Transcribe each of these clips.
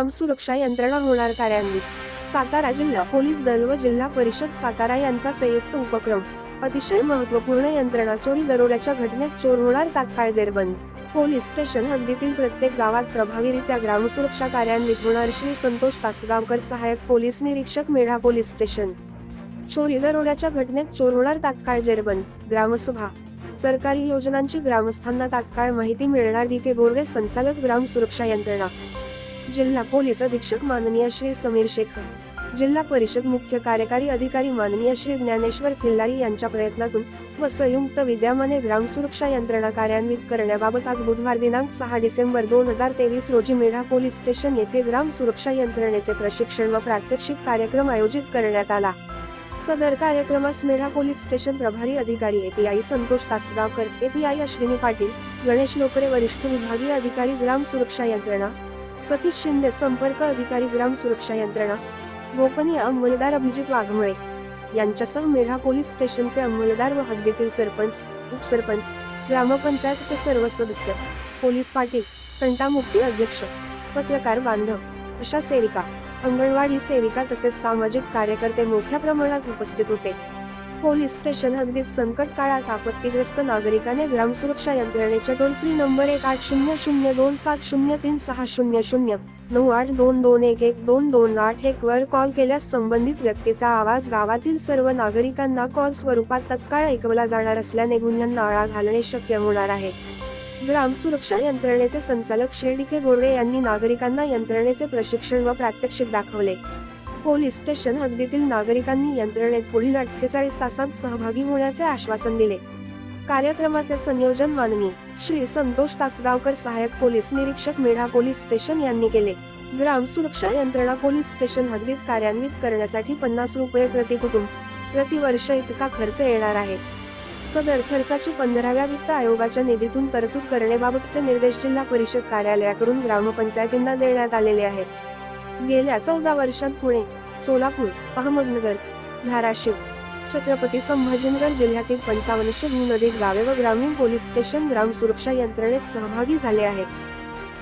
ग्राम सुरक्षा यंत्रणा होणार कार्यान्वित। सातारा जिल्हा पोलीस दल व जिल्हा परिषद सातारा यांचा संयुक्त उपक्रम। अतिशय महत्त्वपूर्ण यंत्रणा चोरी दरोड्याच्या घटनेत चोर होणार तात्काळ जेरबंद। पोलीस स्टेशन हद्दीतील प्रत्येक गावात प्रभावीरित्या ग्रामसुरक्षा कार्यान्वित होणार। श्री संतोष तासगावकर, सहाय्यक पोलीस निरीक्षक, मेढा पोलीस स्टेशन। चोरी दरोड्याच्या घटनेत चोर होणार तात्काळ जेरबंद। ग्रामसभा। सरकारी योजनांची ग्रामस्थांना तात्काळ माहिती मिळणार। डी.के. गोरडे, संचालक ग्राम सुरक्षा यंत्रणा। जिल्हा पोलीस अधीक्षक माननीय श्री समीर शेख, जिल्हा परिषद मुख्य कार्यकारी अधिकारी माननीय श्री ज्ञानेश्वर खिल्लारी यांच्या प्रयत्नातून व संयुक्त विद्यमाने ग्राम सुरक्षा यंत्रणा कार्यान्वित करण्याबाबत आज बुधवार दिनांक 6 डिसेंबर 2023 रोजी मेढा पोलीस स्टेशन येथे ग्राम सुरक्षा यंत्रणेचे प्रशिक्षण व प्रात्यक्षिक कार्यक्रम आयोजित करण्यात आला। सदर कार्यक्रमास मेढा पोलीस स्टेशन प्रभारी अधिकारी ए.पी.आय. संतोष तासगावकर, ए.पी.आय. अश्विनी पाटील, गणेश लोकरे, वरिष्ठ विभागीय अधिकारी ग्राम सुरक्षा यंत्रणा, सतीश शिंदे, संपर्क अधिकारी ग्राम सुरक्षा यंत्रणा, गोपनीय अंमलदार अभिजित वाघमळे यांच्यासह मेढा पोलीस स्टेशनचे अंमलदार व हद्दीतील सरपंच, उपसरपंच, ग्रामपंचायतचे सर्व सदस्य, पोलीस पाटील, तंटामुक्ती अध्यक्ष, पत्रकार बांधव, आशा सेविका, अंगणवाडी सेविका तसेच सामाजिक कार्यकर्ते मोठ्या प्रमाणात उपस्थित होते। पोलीस स्टेशन हद्दीत संकट काळात आपत्तीग्रस्त नागरिकाने ग्राम सुरक्षा यंत्रणेच्या टोल फ्री नंबर 180027036000 9822111228 वर कॉल केल्यास संबंधित व्यक्तीचा आवाज गावातील सर्व नागरिकांना कॉल स्वरूपात तत्काळ ऐकवला जाणार असल्याने गुन्ह्यांना आळा घालणे शक्य होणार आहे। ग्राम सुरक्षा यंत्रणेचे संचालक श्री डी.के. गोरडे यांनी नागरिकांना यंत्रणेचे प्रशिक्षण व प्रात्यक्षिक दाखवले। पोलीस स्टेशन हद्दीतील नागरिकांनी यंत्रणेत पुढील 48 तासांत सहभागी होण्याचे आश्वासन दिले। कार्यक्रमाचे संयोजन माननीय श्री संतोष तासगावकर, सहाय्यक पोलीस निरीक्षक, मेढा पोलीस स्टेशन यांनी केले। ग्राम सुरक्षा यंत्रणा पोलीस स्टेशन हद्दीत कार्यान्वित करण्यासाठी 50 रुपये प्रति कुटुंब प्रति वर्ष इतका खर्च येणार आहे। सदर खर्चाची 15व्या वित्त आयोगाच्या निधीतून तरतूद करण्याबाबतचे निर्देश जिल्हा परिषद कार्यालयाकडून ग्रामपंचायतींना देण्यात आलेले आहेत। गेल्या 14 वर्षांत पुणे, सोलापूर, अहमदनगर, धाराशिव, छत्रपती संभाजीनगर जिल्ह्यातील 5500हून अधिक गावे व ग्रामीण पोलीस स्टेशन ग्राम सुरक्षा यंत्रणेत सहभागी झाले आहेत।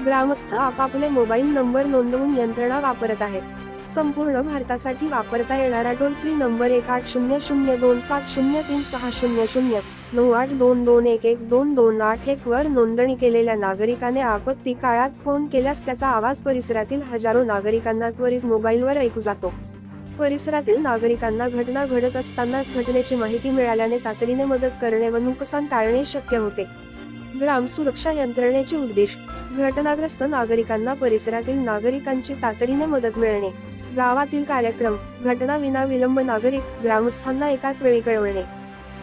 ग्रामस्थ आपापले मोबाईल नंबर नोंदवून यंत्रणा वापरत आहेत। संपूर्ण भारतासाठी वापरता येणारा टोल फ्री नंबर 180027036000 9822111228 वर नोंदणी केलेल्या नागरिकाने आपत्ती काळात फोन केल्यास त्याचा आवाज परिसरातील हजारो नागरिकांना त्वरित मोबाईलवर ऐकू जातो। परिसरातील नागरिकांना घटना घडत असतानाच घटनेची माहिती मिळाल्याने तातडीने मदत करणे व नुकसान टाळणे शक्य होते। ग्राम सुरक्षा यंत्रणेचे उद्देश घटनाग्रस्त नागरिकांना परिसरातील नागरिकांची तातडीने मदत मिळणे, गावातील कार्यक्रम, घटना विना विलंब नागरिक ग्रामस्थांना एकाच वेळी कळवणे,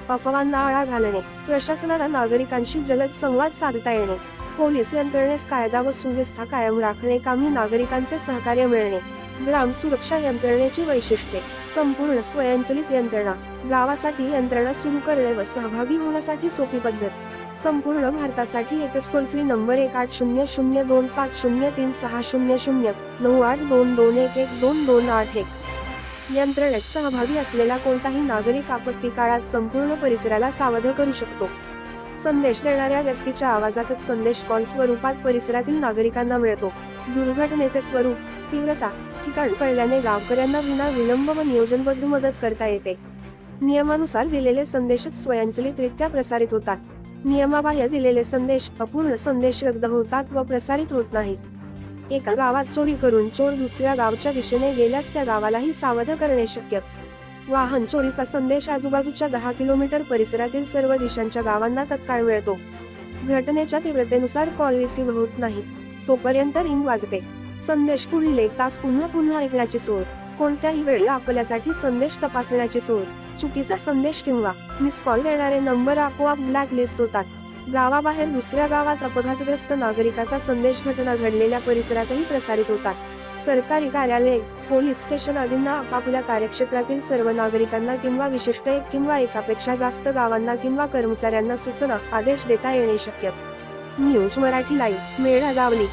अफवांना आळा घालणे, प्रशासनाला नागरिकांशी जलद संवाद साधता येणे, पोलीस यंत्रणेस कायदा व सुव्यवस्था कायम राखणे कामी नागरिकांचे सहकार्य मिळणे। ग्राम सुरक्षा यंत्रणेची वैशिष्ट्ये: संपूर्ण स्वयंचलित यंत्रणा, गावासाठी यंत्रणा सुरू करणे व सहभागी होण्यासाठी सोपी पद्धत, संपूर्ण भारतासाठी एकच टोल फ्री नंबर 180027036000 9822111228 यंत्रणेत सहभागी असलेला कोणताही नागरिक आपत्ती काळात संपूर्ण परिसराला सावध करू शकतो। संदेश देणाऱ्या व्यक्तीच्या आवाजातच संदेश कॉल स्वरूपात परिसरातील नागरिकांना मिळतो। दुर्घटनेचे स्वरूप, तीव्रता, ठिकाण कळल्याने गावकऱ्यांना विना विलंब व नियोजनबद्ध मदत करता येते। नियमानुसार दिलेले संदेशच स्वयंचलितरित्या प्रसारित होतात। नियमाबाह्य दिलेले संदेश, अपूर्ण संदेश रद्द होतात व प्रसारित होत नाहीत। एका गावात चोरी करून चोर दुसऱ्या गावच्या दिशेने गेल्यास त्या गावालाही सावध करणे शक्य। वाहन चोरीचा संदेश आजूबाजूच्या 10 किलोमीटर परिसरातील सर्व दिशांच्या गावांना तत्काळ मिळतो। घटनेच्या तीव्रतेनुसार कॉल रिसीव्ह होत नाही, तोपर्यंत रिंग वाजते। संदेश पुढील 1 तास पुन्हा पुन्हा ऐकण्याची सोय, कोणत्याही वेळी आपल्यासाठी संदेश तपासण्याची सोय, चुकीचा संदेश किंवा मिस कॉल देणारे नंबर आपोआप ब्लॅक लिस्ट होतात। गावाबाहेर दुसऱ्या गावात अपघातग्रस्त नागरिकाचा संदेश घटना घडलेल्या परिसरातही प्रसारित होतात। सरकारी कार्यालय, पोलीस स्टेशन आदींना आपापल्या कार्यक्षेत्रातील सर्व नागरिकांना किंवा विशिष्ट एक किंवा एकापेक्षा जास्त गावांना किंवा कर्मचाऱ्यांना सूचना, आदेश देता येणे शक्य। News Marathi live, Medha Jawali.